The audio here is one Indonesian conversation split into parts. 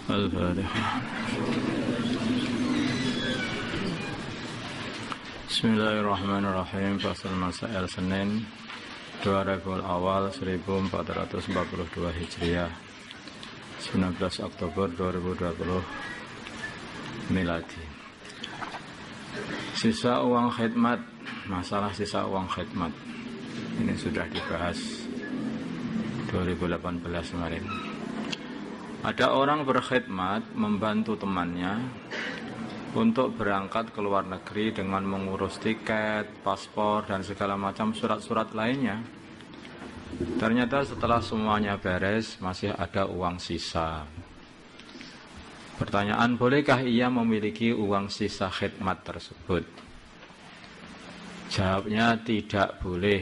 Al-Fatihah. Bismillahirrahmanirrahim. Fasal Masail Senin 2 Rabiul Awal 1442 Hijriah, 19 Oktober 2020 Miladi. Sisa uang khidmat. Masalah sisa uang khidmat ini sudah dibahas 2018 kemarin. Ada orang berkhidmat membantu temannya untuk berangkat ke luar negeri dengan mengurus tiket, paspor, dan segala macam surat-surat lainnya. Ternyata setelah semuanya beres, masih ada uang sisa. Pertanyaan, bolehkah ia memiliki uang sisa khidmat tersebut? Jawabnya tidak boleh,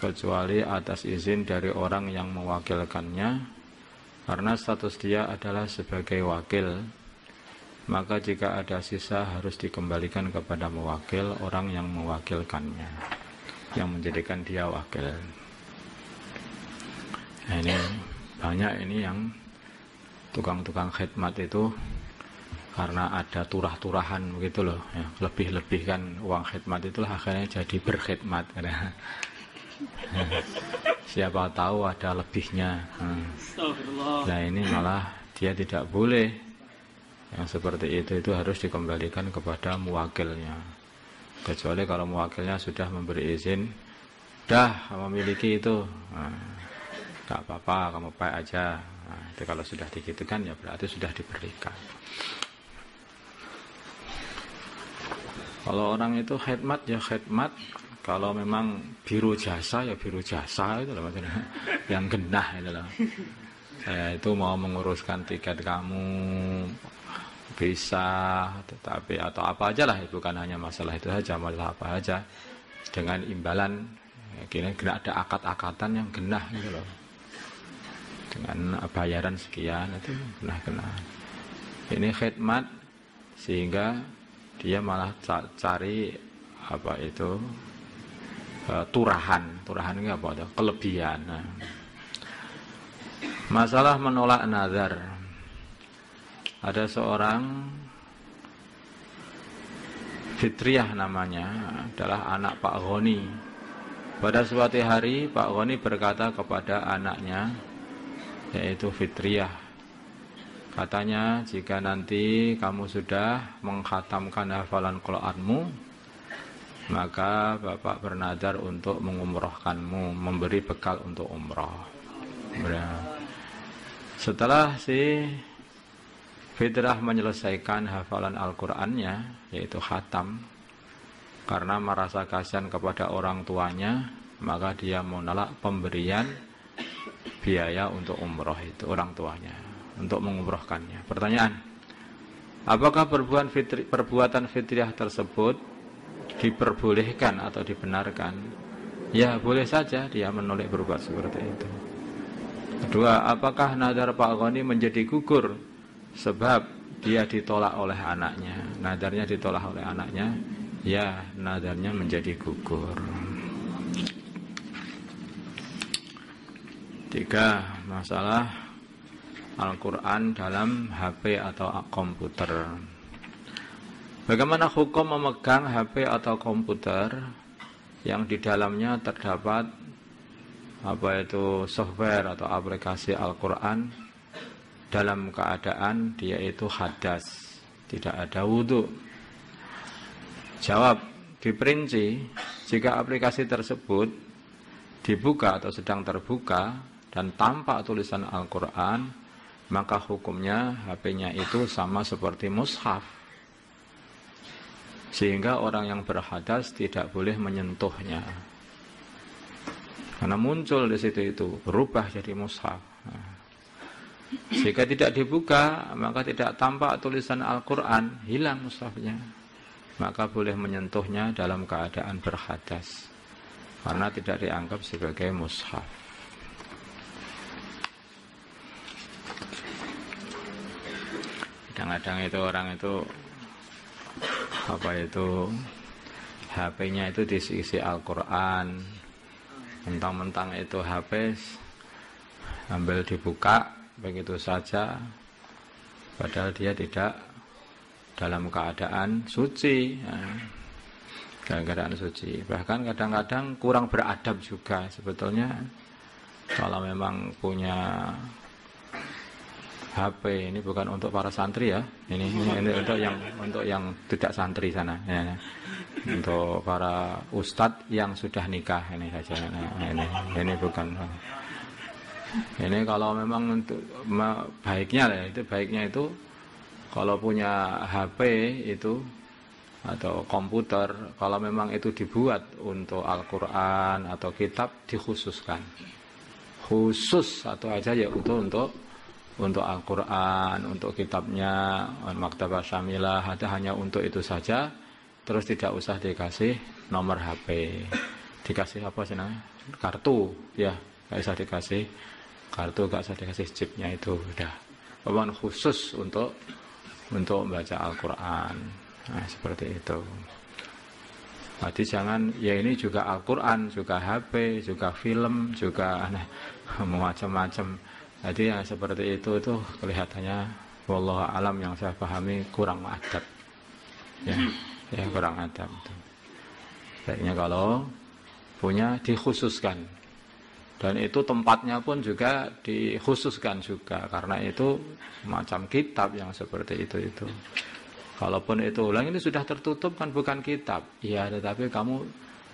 kecuali atas izin dari orang yang mewakilkannya. Karena status dia adalah sebagai wakil, maka jika ada sisa harus dikembalikan kepada mewakil orang yang mewakilkannya, yang menjadikan dia wakil. Nah, ini banyak ini yang tukang-tukang khidmat itu karena ada turah-turahan begitu loh, ya, lebih-lebihkan uang khidmat itulah akhirnya jadi berkhidmat. Siapa tahu ada lebihnya. Nah ini malah dia tidak boleh. Yang seperti itu harus dikembalikan kepada muwakilnya. Kecuali kalau muwakilnya sudah memberi izin, dah memiliki itu, gak apa-apa, kamu baik aja. Nah, itu kalau sudah digitukan ya berarti sudah diberikan. Kalau orang itu khidmat ya khidmat. Kalau memang biru jasa ya biru jasa, itu loh maksudnya. Yang genah itu loh. Saya itu mau menguruskan tiket kamu bisa, tetapi atau apa aja lah, bukan hanya masalah itu saja, masalah apa aja dengan imbalan. Kira ada akad-akatan yang genah gitu loh. Dengan bayaran sekian itu genah-genah. Ini khidmat sehingga dia malah cari apa itu turahan ini apa itu? Kelebihan. Nah. Masalah menolak nazar. Ada seorang Fitriyah namanya, adalah anak Pak Goni. Pada suatu hari Pak Goni berkata kepada anaknya, yaitu Fitriyah, katanya, jika nanti kamu sudah mengkhatamkan hafalan Qur'anmu, maka Bapak bernadar untuk mengumrohkanmu, memberi bekal untuk umroh. Setelah si Fitrah menyelesaikan hafalan Al-Qur'annya, yaitu khatam, karena merasa kasihan kepada orang tuanya, maka dia menolak pemberian biaya untuk umroh itu orang tuanya, untuk mengumrohkannya. Pertanyaan, apakah perbuatan Fitriyah tersebut diperbolehkan atau dibenarkan? Ya boleh saja dia menolak berbuat seperti itu. Kedua, apakah nadar Pak Goni menjadi gugur sebab dia ditolak oleh anaknya? Nadarnya ditolak oleh anaknya, ya nadarnya menjadi gugur. Tiga, masalah Al-Quran dalam HP atau komputer. Bagaimana hukum memegang HP atau komputer yang di dalamnya terdapat apa itu software atau aplikasi Al-Quran dalam keadaan dia itu hadas, tidak ada wudhu? Jawab, diperinci, jika aplikasi tersebut dibuka atau sedang terbuka dan tampak tulisan Al-Quran, maka hukumnya HP-nya itu sama seperti mushaf, sehingga orang yang berhadas tidak boleh menyentuhnya, karena muncul di situ itu berubah jadi mushaf. Jika tidak dibuka, maka tidak tampak tulisan Al-Quran, hilang mushafnya, maka boleh menyentuhnya dalam keadaan berhadas, karena tidak dianggap sebagai mushaf. Kadang-kadang itu orang itu apa itu HP-nya itu diisi Al-Quran, mentang-mentang itu HP ambil dibuka begitu saja, Padahal dia tidak dalam keadaan suci. Dalam keadaan suci. Bahkan kadang-kadang kurang beradab juga sebetulnya. Kalau memang punya HP, ini bukan untuk para santri ya. Ini untuk yang tidak santri sana. Ya. Untuk para ustadz yang sudah nikah ini saja. Ini bukan. Ini kalau memang untuk baiknya itu kalau punya HP itu atau komputer, kalau memang itu dibuat untuk Al-Quran atau kitab dikhususkan. Khusus satu aja ya untuk Al-Quran, untuk kitabnya, Maktabah Syamilah, hanya untuk itu saja. Terus tidak usah dikasih nomor HP, dikasih apa sih namanya, kartu, ya, nggak usah dikasih kartu, nggak usah dikasih chipnya, itu udah. Pokoknya khusus untuk membaca Al-Quran, nah, seperti itu. Jadi jangan, ya ini juga Al-Quran, juga HP, juga film, juga macam-macam. Jadi yang seperti itu kelihatannya wallahu alam, yang saya pahami kurang adab. Ya kurang adab itu. Baiknya kalau punya dikhususkan. Dan itu tempatnya pun juga dikhususkan juga, karena itu macam kitab yang seperti itu. Kalaupun itu ulang ini sudah tertutup kan bukan kitab. Ya, tetapi kamu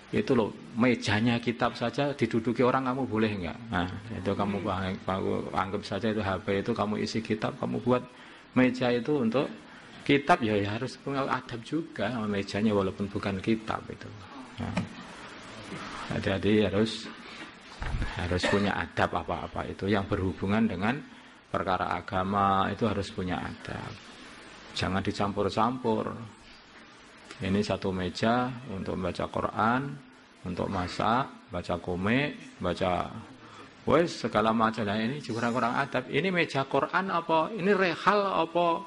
itu loh, mejanya kitab saja diduduki orang, kamu boleh enggak? Nah, itu kamu anggap saja itu HP itu kamu isi kitab, kamu buat meja itu untuk kitab, ya harus punya adab juga mejanya walaupun bukan kitab itu. Nah, hati-hati, harus punya adab apa-apa itu yang berhubungan dengan perkara agama, itu harus punya adab. Jangan dicampur-campur. Ini satu meja untuk membaca Quran, untuk masak, baca komik, baca segala macam. Nah, ini juga kurang adab. Ini meja Quran apa? Ini rehal apa?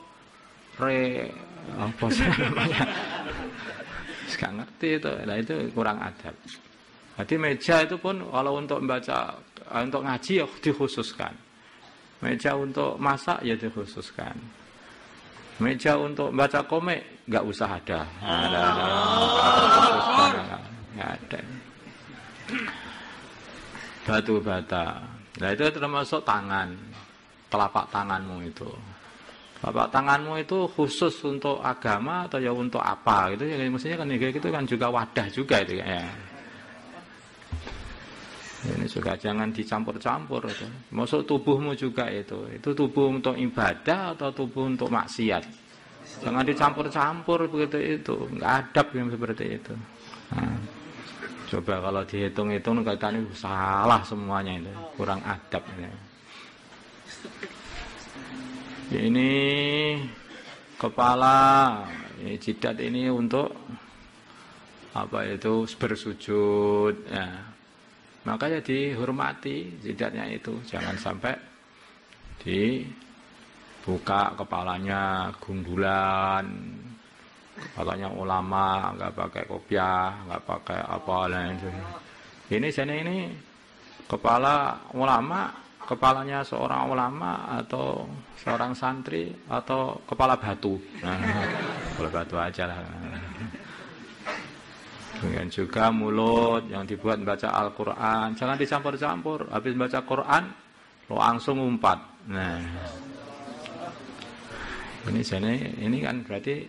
Apa sih namanya? Nggak ngerti itu. Nah, itu kurang adab. Jadi meja itu pun kalau untuk membaca, untuk ngaji ya dikhususkan. Meja untuk masak ya dikhususkan. Meja untuk baca komik nggak usah ada. Nggak ada. Batu bata. Nah itu termasuk tangan, telapak tanganmu itu. Telapak tanganmu itu khusus untuk agama atau ya untuk apa gitu ya, mestinya kan kayak gitu kan juga wadah juga itu ya. Ini juga jangan dicampur-campur itu. Maksud tubuhmu juga itu tubuh untuk ibadah atau tubuh untuk maksiat. Jangan dicampur-campur begitu itu. Enggak adab yang seperti itu. Nah, coba kalau dihitung-hitung katanya salah semuanya itu, kurang adab ini. Ini kepala, ini jidat ini untuk apa itu, bersujud ya. Makanya dihormati jidatnya itu, jangan sampai dibuka kepalanya gumbulan. Katanya ulama nggak pakai kopiah, nggak pakai apa lain. Ini kepala ulama, kepalanya seorang ulama atau seorang santri atau kepala batu. Nah, kepala batu aja lah. Dengan juga mulut yang dibuat membaca Al-Quran, jangan dicampur-campur. Habis baca Quran, lo langsung umpat. Nah, ini kan berarti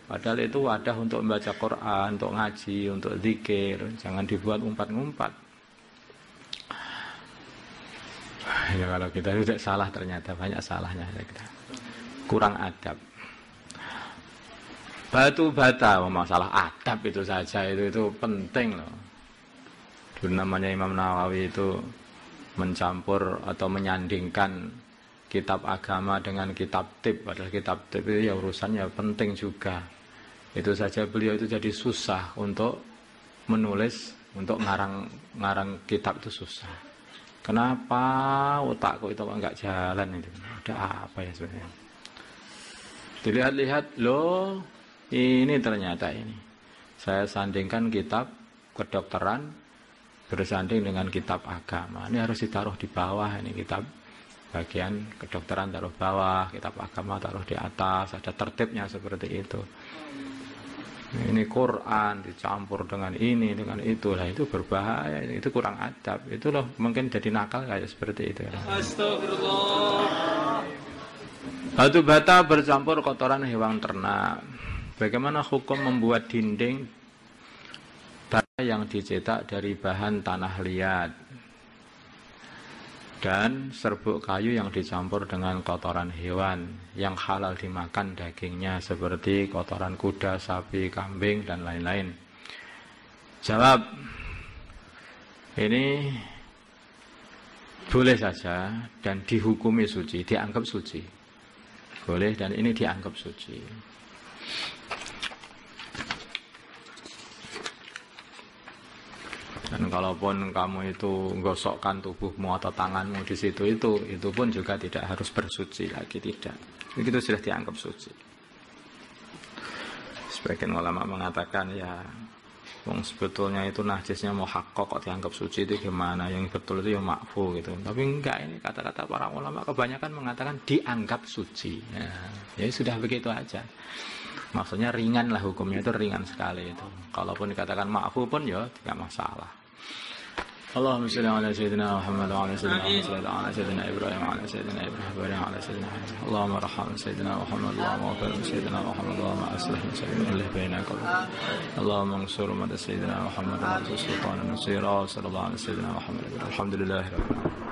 padahal itu wadah untuk membaca Quran, untuk ngaji, untuk zikir. Jangan dibuat umpat-umpat. Ya kalau kita tidak salah, ternyata banyak salahnya kita. Kurang adab. Batu bata, masalah adab itu saja itu penting loh. Dulu namanya Imam Nawawi itu mencampur atau menyandingkan kitab agama dengan kitab tib, padahal kitab tib itu ya urusannya penting juga. Itu saja beliau itu jadi susah untuk menulis, untuk ngarang kitab itu susah. Kenapa otakku itu enggak jalan itu? Ada apa ya sebenarnya? Dilihat-lihat loh. Ini ternyata ini. Saya sandingkan kitab kedokteran bersanding dengan kitab agama. Ini harus ditaruh di bawah ini kitab bagian kedokteran taruh bawah, kitab agama taruh di atas, ada tertibnya seperti itu. Ini Quran dicampur dengan ini, dengan itu, lah itu berbahaya, itu kurang adab. Itu loh mungkin jadi nakal kayak seperti itu. Astagfirullah. Batu bata bercampur kotoran hewan ternak. Bagaimana hukum membuat dinding bata yang dicetak dari bahan tanah liat dan serbuk kayu yang dicampur dengan kotoran hewan yang halal dimakan dagingnya seperti kotoran kuda, sapi, kambing, dan lain-lain? Jawab, ini boleh saja dan dihukumi suci, dianggap suci. Boleh dan ini dianggap suci. Dan kalaupun kamu itu gosokkan tubuhmu atau tanganmu di situ itu pun juga tidak harus bersuci lagi, tidak. Begitu sudah dianggap suci. Sebagian ulama mengatakan ya, wong sebetulnya itu najisnya mau kok dianggap suci itu gimana? Yang betul itu yang makfu gitu. Tapi enggak, ini kata-kata para ulama kebanyakan mengatakan dianggap suci. Ya sudah begitu aja. Maksudnya ringan lah hukumnya, itu ringan sekali itu. Kalaupun dikatakan makfu pun ya tidak masalah. Allahumma shalli ala sayyidina Muhammad wa ala sayyidina Muhammad wa ala sayyidina Ibrahim wa ala sayyidina Ibrahim wa ala sayyidina Muhammad. Allahumma arham sayyidina Muhammad wa ala sayyidina Muhammad wa ala aslih sayyidina bainaka. Allahumma ansur mad sayyidina Muhammad wa ala sultan nasira sallallahu alaihi wasallam. Alhamdulillah rabbil alamin.